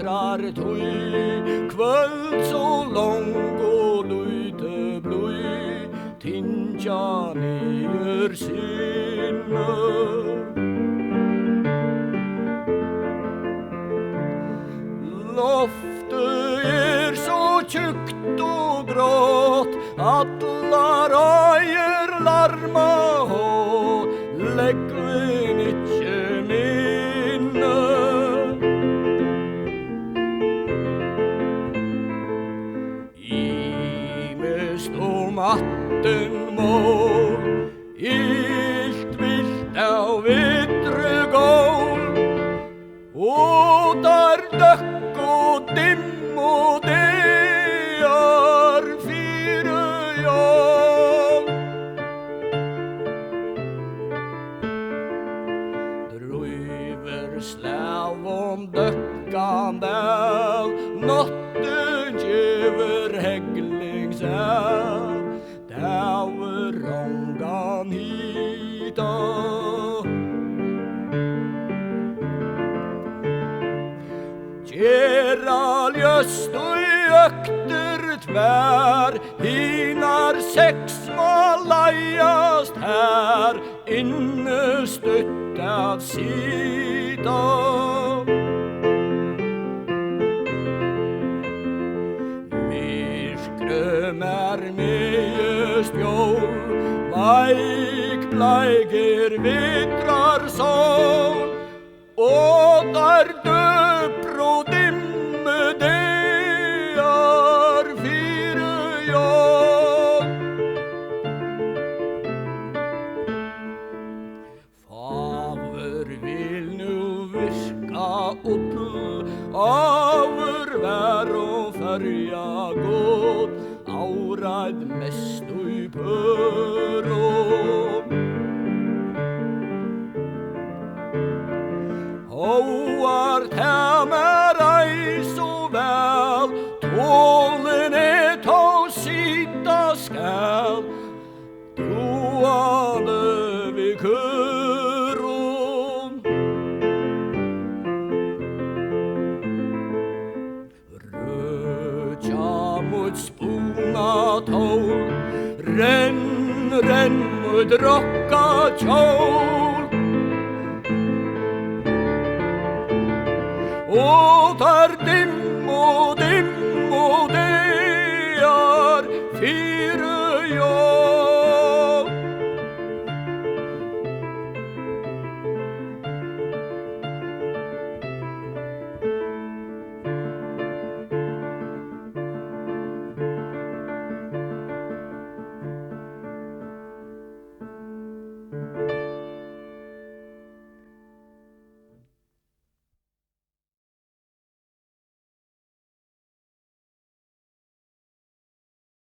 Vekrar tøy, kvöld så lang og lute bløy, Tindja nyer sinne. Loftet så tjukt og grått, Atlar øyer larma og leggvin ikkje minne. Imest atten mål, ilt vilt av vidre gål, og der døkk og dimm og det er fire jól. Drøyver slav om døkkan del, natten gjever heglingsel, Daver rangan hita. Gera ljøst og økter tvær, Hinar seks må leiast her, Inne støtt av sida. Myrkrøm mest jól, Veik bleiger vitrar sol, og der døpr og dimme det er fire jól. Favur vil nu virka ull, Avur vær og ferja godt, Áræð mest ui pøron. Hóart hemmer ei så vel, Tålen tå sita skal, Troane vi køron. Røtja mot spona tål, renn mot rokka kjól, og der dimm og det er